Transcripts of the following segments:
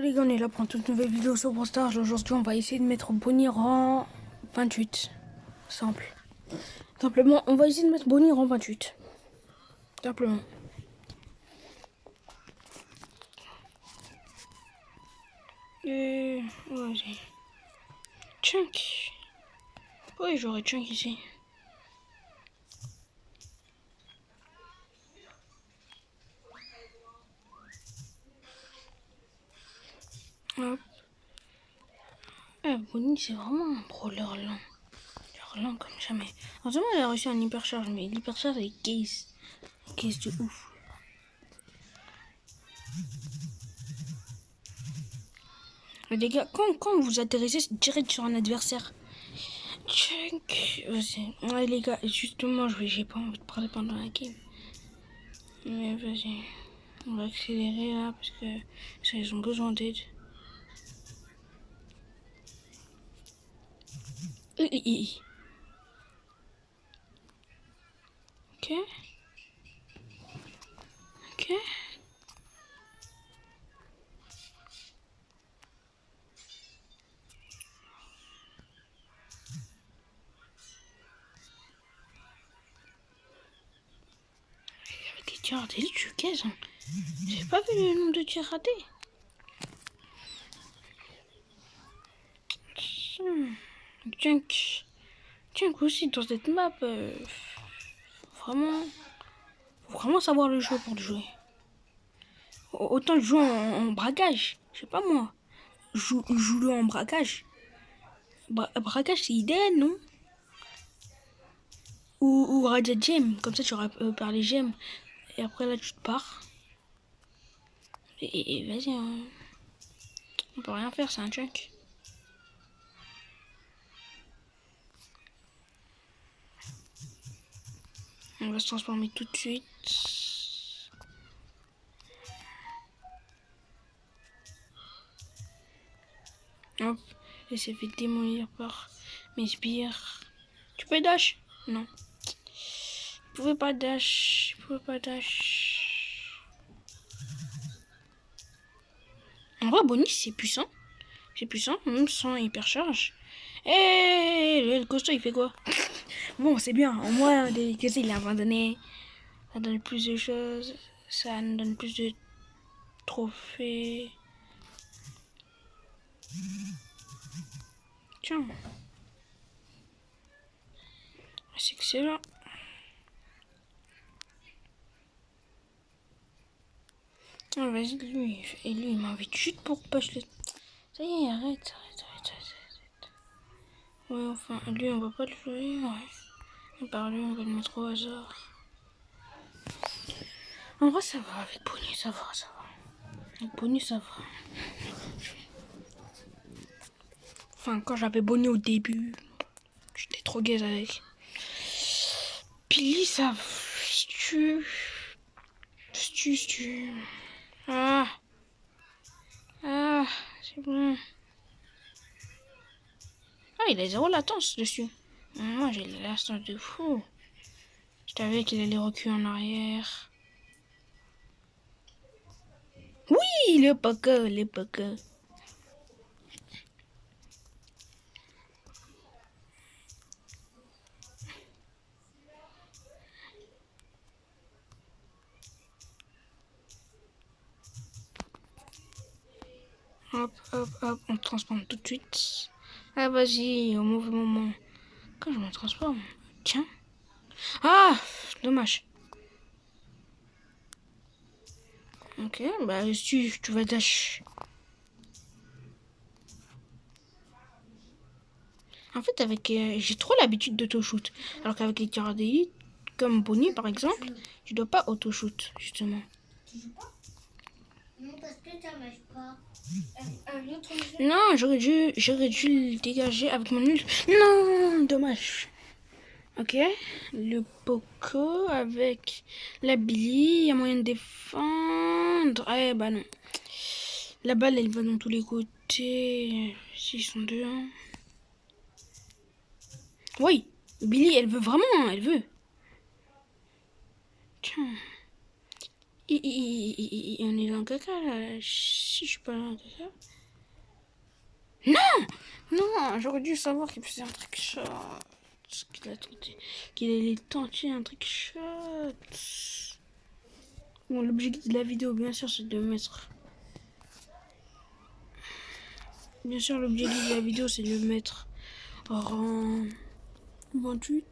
les gars, on est là pour une toute nouvelle vidéo sur Brawl Stars. Aujourd'hui, on va essayer de mettre Bonnie rang 28. Simple. Simplement, on va essayer de mettre Bonnie rang 28. Simplement. Et... vas-y. Chunk. Oui, j'aurais Chunk ici. Hop. Bonnie, c'est vraiment un brawler lent. Genre lent comme jamais. Heureusement, elle a réussi un hypercharge, mais l'hypercharge est case. Case de ouf. Mais les gars, quand vous atterrissez direct sur un adversaire, Chunk, vas-y. Ouais, les gars, justement, j'ai pas envie de parler pendant la game. Mais vas-y. On va accélérer là parce que ça, ils ont besoin d'aide. Ok. Ok. Avec les tirs ratés, tu cases. Hein. J'ai pas vu le nombre de tirs ratés. Tiens, aussi dans cette map, vraiment, faut vraiment savoir le jeu pour le jouer. Autant jouer en braquage, je sais pas moi. Joue-le en braquage. Braquage, c'est idéal, non? Ou Radia Gem, comme ça tu auras par les gemmes. Et après là, tu te pars. Et vas-y, hein. On peut rien faire, c'est un chunk. On va se transformer tout de suite. Hop, et s'est fait démolir par mes sbires. Tu peux dash? Non. Je pouvais pas dash. Je pouvais pas dash. En vrai, Bonnie, c'est puissant. C'est puissant, même sans hypercharge. Et le costaud, il fait quoi? Bon, c'est bien. Au moins, qu'est-ce qu'il a abandonné? Ça donne plus de choses. Ça nous donne plus de trophées. Tiens. C'est excellent. Oh, vas-y, lui. Et lui, il m'invite juste pour push le... Ça y est, arrête. Ouais, enfin, lui, on va pas le jouer, ouais. Et par lui, on va le mettre au hasard. En vrai, ça va. Avec Bonnie, ça va. Avec Bonnie, ça va. Enfin, quand j'avais Bonnie au début, j'étais trop gaze avec. Billy, ça... Stu... Ah, c'est bon. Ah, il a 0 latence dessus. Moi, j'ai la latence de fou. Je savais qu'il allait reculer en arrière. Oui, le poker. Hop, on transforme tout de suite. Ah, vas-y, au mauvais moment. Quand je me transforme, tiens. Ah, dommage. Ok, bah si tu vas dash. En fait, avec j'ai trop l'habitude d'auto-shoot. Alors qu'avec les tireurs d'élite, comme Bonnie par exemple, tu dois pas auto-shoot, justement. Tu joues pas? Non, parce que ça marche pas. Non, j'aurais dû le dégager avec mon ult. Non, dommage. Ok, le Poco avec la Billy, il y a moyen de défendre. Ah bah non. La balle, elle va dans tous les côtés. S'ils sont deux. Hein. Oui, Billy, elle veut vraiment, elle veut. Tiens. On est dans le caca là. Si je suis pas dans le caca. Non! Non, j'aurais dû savoir qu'il faisait un trick shot. Qu'il allait tenter un trick shot. Bon, l'objectif de la vidéo, bien sûr, c'est de mettre. Bien sûr, l'objectif de la vidéo, c'est de le mettre en rang 28.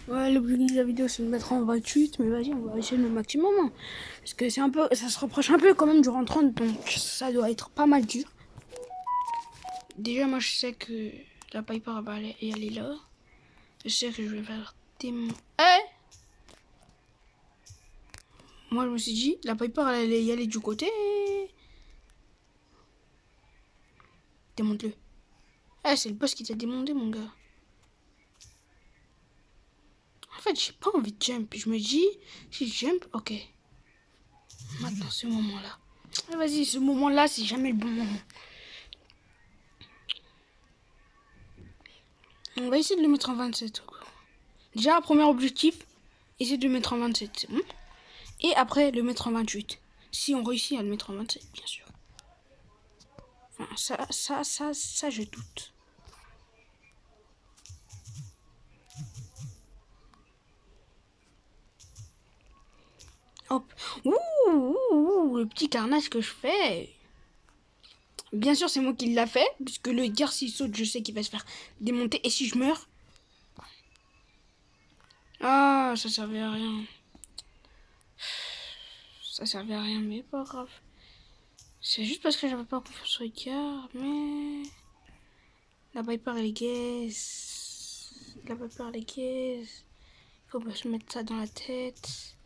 Ouais, l'objectif de la vidéo, c'est de le mettre en 28, mais vas-y, on va essayer le maximum. Hein. Parce que c'est un peu, ça se rapproche un peu quand même du rang 30, donc ça doit être pas mal dur. Déjà, moi, je sais que la Piper va aller là. Je sais que je vais faire des... Moi, je me suis dit, la Piper, elle allait y aller du côté. Démonte-le. C'est le boss qui t'a démonté, mon gars. En fait, j'ai pas envie de jump. Je me dis, si je jump, ok. Maintenant, ce moment-là. Vas-y, ce moment-là, c'est jamais le bon moment. On va essayer de le mettre en 27. Déjà, premier objectif, essayer de le mettre en 27, c'est bon. Et après, le mettre en 28. Si on réussit à le mettre en 27, bien sûr. Enfin, ça, je doute. Hop. Ouh, le petit carnage que je fais. Bien sûr, c'est moi qui l'a fait, puisque le gars, s'il saute, je sais qu'il va se faire démonter. Et si je meurs... Ah, ça servait à rien. Ça servait à rien, mais pas grave. C'est juste parce que j'avais pas confiance au gars, mais... La Viper, elle est gaze. La Viper, elle est gaze. Faut pas se mettre ça dans la tête.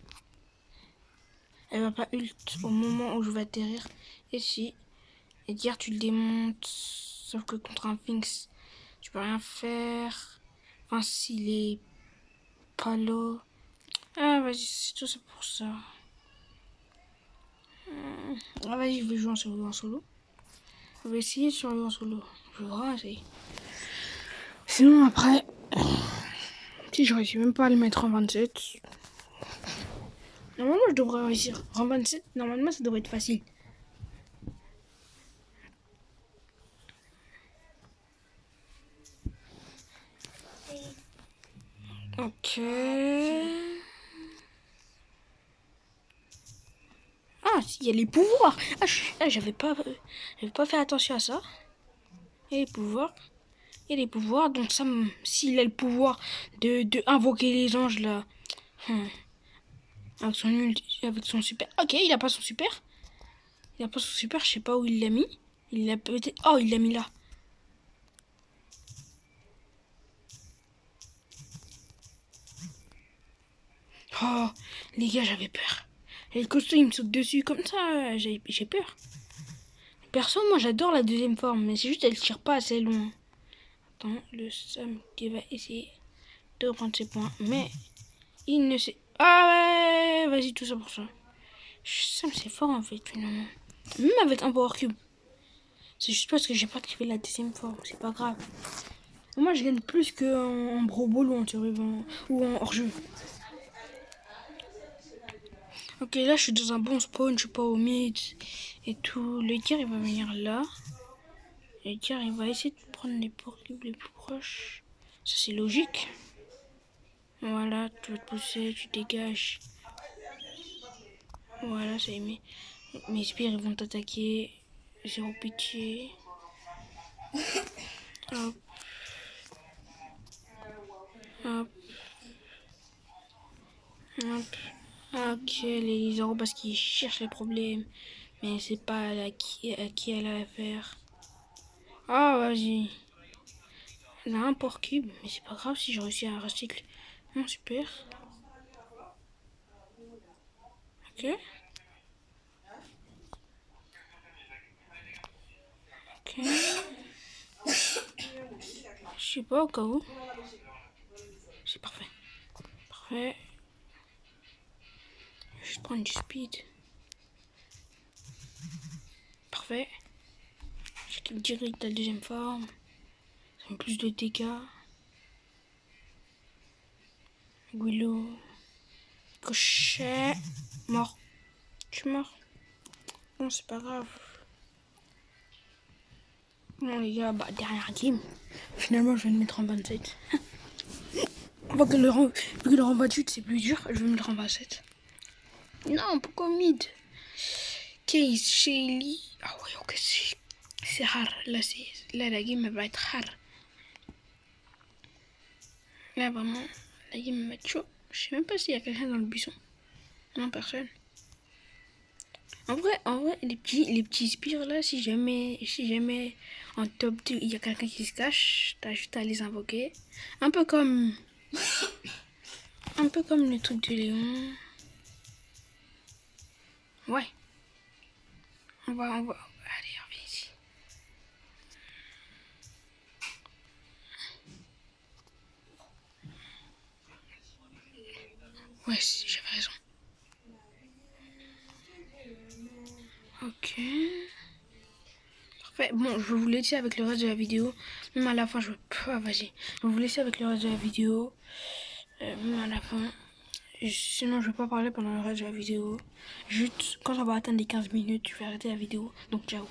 Elle va pas ult au moment où je vais atterrir. Et si... Et dire tu le démontes. Sauf que contre un Finks, tu peux rien faire. Enfin, s'il est pas là. Ah, vas-y, c'est tout ça pour ça. Ah, vas-y, je vais jouer en solo. Je vais essayer de jouer en solo. Je vais vraiment essayer. Sinon, après, si je réussis même pas à le mettre en 27, normalement, je devrais réussir. En 27, normalement, ça devrait être facile. Ok. Ah, il y a les pouvoirs. J'avais pas fait attention à ça. Il y a les pouvoirs. Il y a les pouvoirs. Donc ça, s'il a le pouvoir de invoquer les anges là, avec son super. Ok, il a pas son super. Il a pas son super. Je sais pas où il l'a mis. Il l'a peut-être. Oh, il l'a mis là. Oh, les gars, j'avais peur. Et le costaud, il me saute dessus comme ça. J'ai peur. Perso, moi, j'adore la deuxième forme, mais c'est juste elle tire pas assez loin. Attends, le Sam qui va essayer de reprendre ses points, mais il ne sait. Ah ouais, vas-y, tout ça pour ça. Sam, c'est fort en fait, finalement. Même avec un Power Cube. C'est juste parce que j'ai pas activé la deuxième forme, c'est pas grave. Moi, je gagne plus qu'en Brawl Ball ou en survivant ou en hors-jeu. Ok, là, je suis dans un bon spawn, je suis pas au mid et tout. Le tir, il va venir là. Le tir, il va essayer de prendre les Power Cubes les plus proches. Ça, c'est logique. Voilà, tu vas te pousser, tu dégages. Voilà, ça y est. Mes spires, ils vont t'attaquer. Zéro pitié. Hop. Hop. Hop. Ok, les zéros parce qu'ils cherchent les problèmes. Mais c'est pas à qui elle a affaire. Ah, vas-y. Elle a un Power Cube, mais c'est pas grave si je réussis à recycler. Non, super. Ok. Ok. Je sais pas au cas où. C'est parfait. Parfait. Je vais juste prendre du speed. Parfait. J'équipe direct la deuxième forme. Ça fait plus de dégâts. Willow. Crochet. Mort. Je suis mort. Bon, c'est pas grave. Bon, les gars, bah, dernière game. Finalement, je vais me mettre en 27. Vu que le rang 28, c'est plus dur, je vais me mettre en 27. Non, pourquoi mid? Case, Shelly. Ah ouais, ok, c'est rare. Là, la game elle va être rare. Là, vraiment, la game va être chaud. Je sais même pas s'il y a quelqu'un dans le buisson. Non, personne. En vrai, les petits spires là, si jamais en top 2 il y a quelqu'un qui se cache, t'as juste à les invoquer. Un peu comme le truc de Léon. Ouais. On va. Allez, reviens ici. Ouais, j'avais raison. Ok. Parfait. Bon, je vais vous laisser avec le reste de la vidéo. Même à la fin, je veux pas. Vas-y. Je vais vous laisser avec le reste de la vidéo. Même à la fin. Sinon, je vais pas parler pendant le reste de la vidéo. Juste quand ça va atteindre les 15 minutes, je vais arrêter la vidéo. Donc, ciao.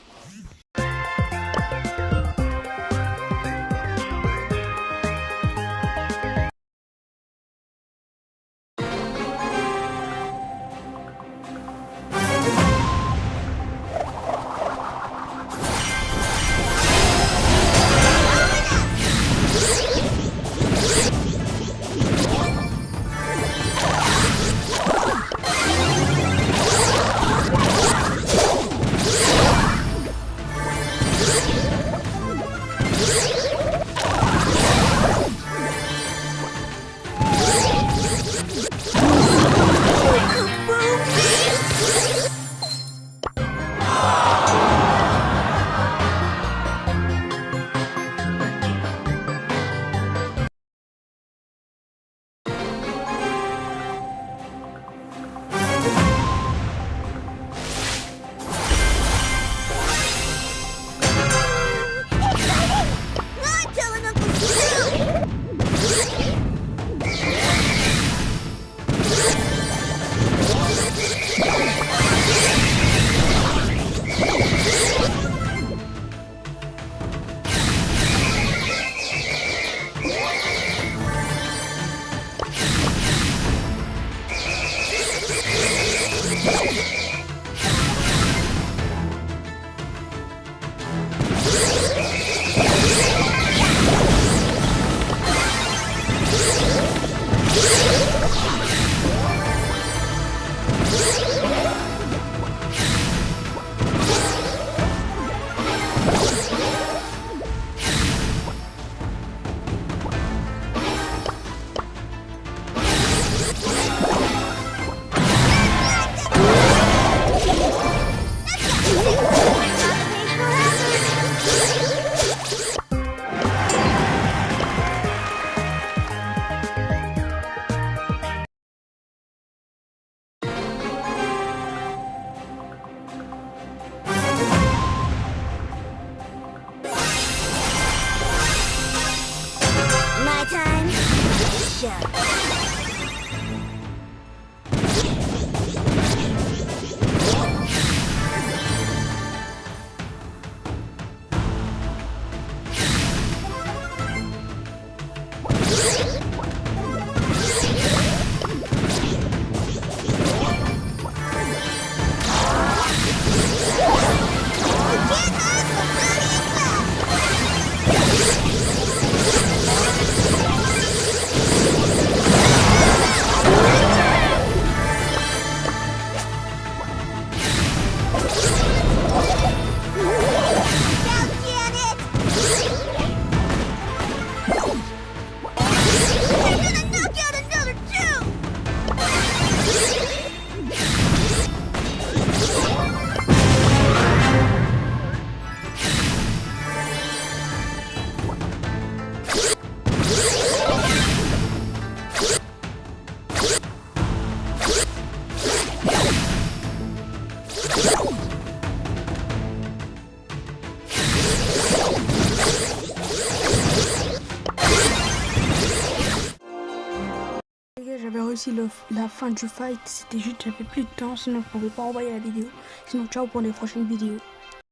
aussi la fin du fight. C'était juste, j'avais plus de temps, sinon je pouvais pas envoyer la vidéo. Sinon, ciao pour les prochaines vidéos.